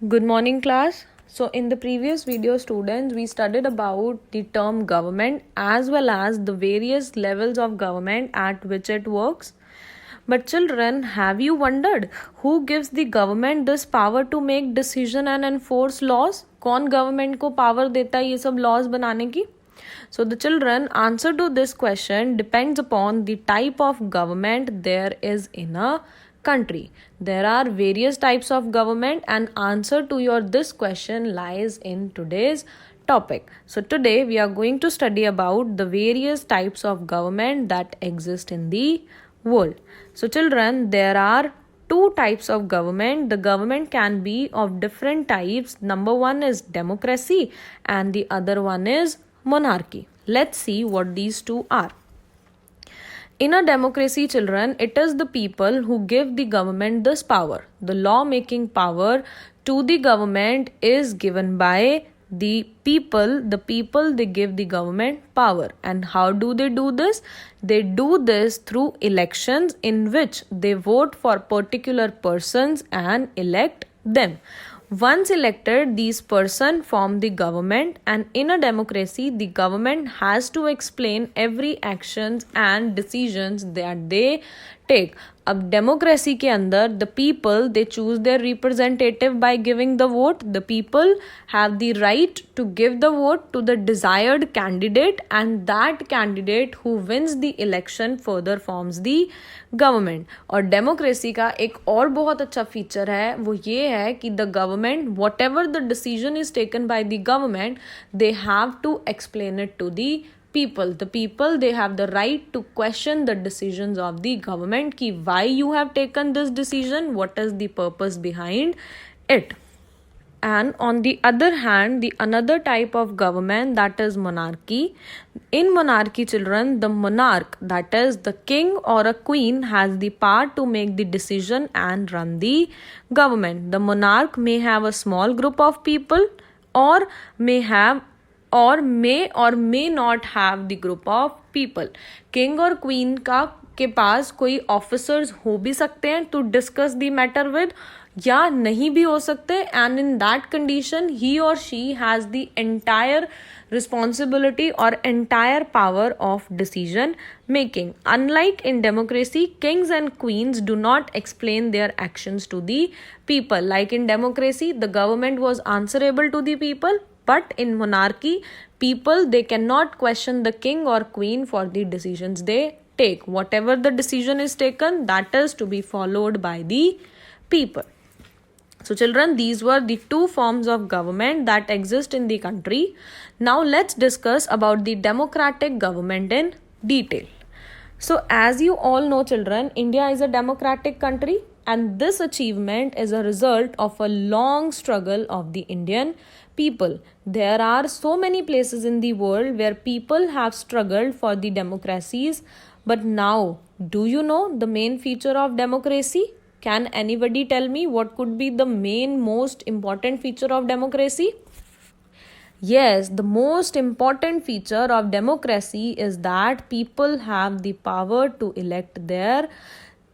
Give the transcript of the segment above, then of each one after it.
Good morning, class. So, in the previous video, students, we studied about the term government as well as the various levels of government at which it works. But, children, have you wondered who gives the government this power to make decision and enforce laws? कौन government को power देता है ये सब laws बनाने की? So, the children, answer to this question depends upon the type of government there is in a country. There are various types of government, and answer to your this question lies in today's topic. So today we are going to study about the various types of government that exist in the world. So children, there are two types of government. The government can be of different types. Number one is democracy and the other one is monarchy. Let's see what these two are. In a democracy, children, it is the people who give the government this power. The law-making power to the government is given by the people. The people, they give the government power. And how do they do this? They do this through elections in which they vote for particular persons and elect them. Once elected, these persons form the government, and in a democracy, the government has to explain every actions and decisions that they take. अब democracy के अंदर the people they choose their representative by giving the vote. The people have the right to give the vote to the desired candidate, and that candidate who wins the election further forms the government. और democracy का एक और बहुत अच्छा feature है, वो ये है कि the government, whatever the decision is taken by the government, they have to explain it to the people. The people, they have the right to question the decisions of the government ki why you have taken this decision, what is the purpose behind it. And on the other hand, the another type of government, that is monarchy. In monarchy, children, the monarch, that is the king or a queen, has the power to make the decision and run the government. The monarch may have a small group of people or may not have the group of people. King or queen के पास कोई officers हो भी सकते हैं to discuss the matter with, या नहीं भी हो सकते, and in that condition he or she has the entire responsibility or entire power of decision making. Unlike in democracy, kings and queens do not explain their actions to the people. Like in democracy, the government was answerable to the people, but in monarchy, people, they cannot question the king or queen for the decisions they take. Whatever the decision is taken, that is to be followed by the people. So children, these were the two forms of government that exist in the country. Now let's discuss about the democratic government in detail. So as you all know, children, India is a democratic country, and this achievement is a result of a long struggle of the Indian people. There are so many places in the world where people have struggled for the democracies, but now, do you know the main feature of democracy? Can anybody tell me what could be the main most important feature of democracy? Yes, the most important feature of democracy is that people have the power to elect their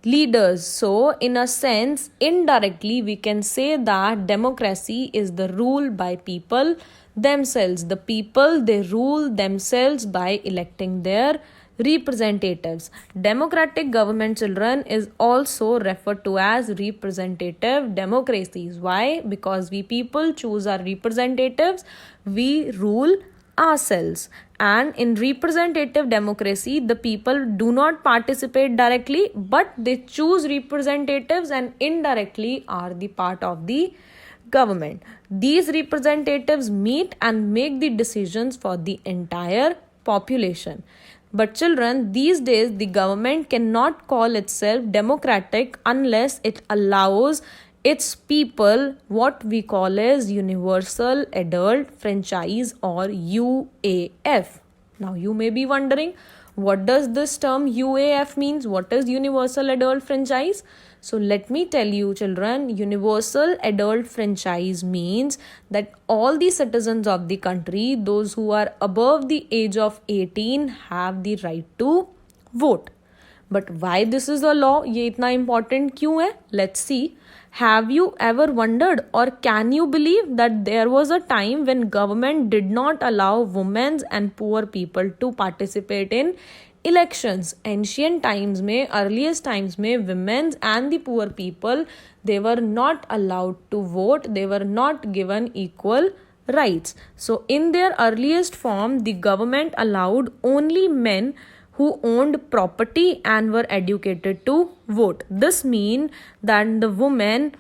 leaders. So, in a sense, indirectly, we can say that democracy is the rule by people themselves. The people, they rule themselves by electing their representatives. Democratic government, children, is also referred to as representative democracies. Why? Because we people choose our representatives, we rule ourselves. And in representative democracy, the people do not participate directly, but they choose representatives and indirectly are the part of the government. These representatives meet and make the decisions for the entire population. But children, these days the government cannot call itself democratic unless it allows its people what we call as Universal Adult Franchise or UAF. Now you may be wondering, what does this term UAF means? What is Universal Adult Franchise? So let me tell you, children, Universal Adult Franchise means that all the citizens of the country, those who are above the age of 18, have the right to vote. But why this is a law? ये इतना important क्यों है? Let's see. Have you ever wondered, or can you believe that there was a time when government did not allow women and poor people to participate in elections? Ancient times में, earliest times में, women and the poor people, they were not allowed to vote. They were not given equal rights. So in their earliest form, the government allowed only men who owned property and were educated to vote. This means that the women,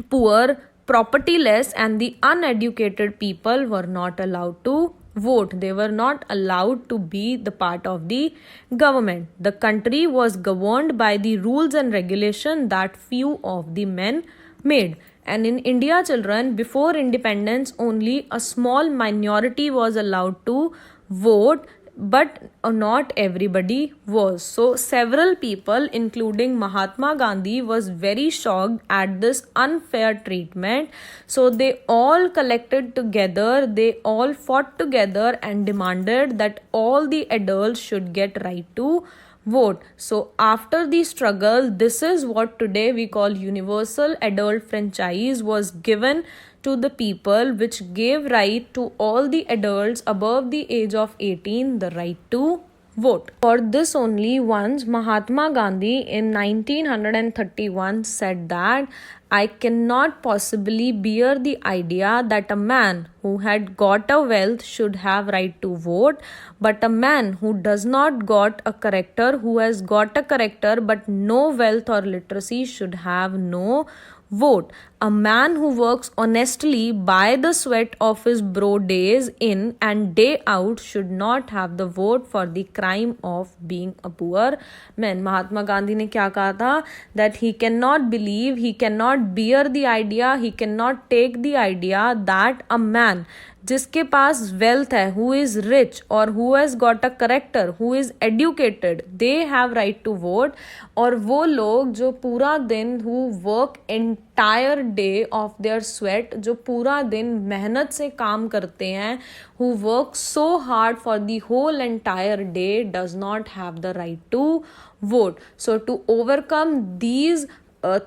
poor, propertyless, and the uneducated people were not allowed to vote. They were not allowed to be the part of the government. The country was governed by the rules and regulation that few of the men made. And in India, children, before independence, only a small minority was allowed to vote, but not everybody was. So several people, including Mahatma Gandhi, was very shocked at this unfair treatment. So they all collected together, they all fought together and demanded that all the adults should get right to vote. So after the struggle, this is what today we call universal adult franchise was given to the people, which gave right to all the adults above the age of 18 the right to vote. For this only once Mahatma Gandhi in 1931 said that I cannot possibly bear the idea that a man who had got a wealth should have right to vote, but a man who does not got a character, who has got a character but no wealth or literacy, should have no vote. A man who works honestly by the sweat of his broad days in and day out should not have the vote for the crime of being a poor man. Mahatma Gandhi ने क्या कहा था? That he cannot believe, he cannot bear the idea, he cannot take the idea that a man जिसके पास wealth है, who is rich or who has got a character, who is educated, they have right to vote. और वो लोग जो पूरा दिन who work entire day of their sweat, जो पूरा दिन मेहनत से काम करते हैं, who work so hard for the whole entire day, does not have the right to vote. So to overcome these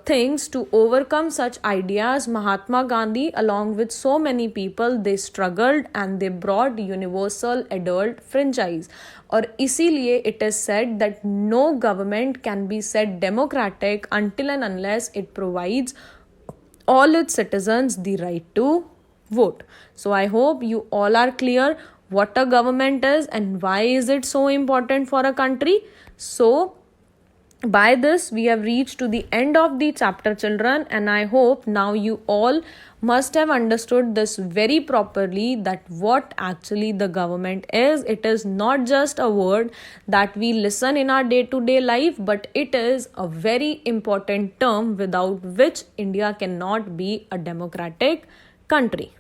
things, to overcome such ideas, Mahatma Gandhi along with so many people, they struggled and they brought universal adult franchise. और इसीलिए it is said that no government can be said democratic until and unless it provides all its citizens the right to vote. So I hope you all are clear what a government is and why is it so important for a country. So by this we have reached to the end of the chapter, children, and I hope now you all must have understood this very properly, that what actually the government is. It is not just a word that we listen in our day-to-day life, but it is a very important term without which India cannot be a democratic country.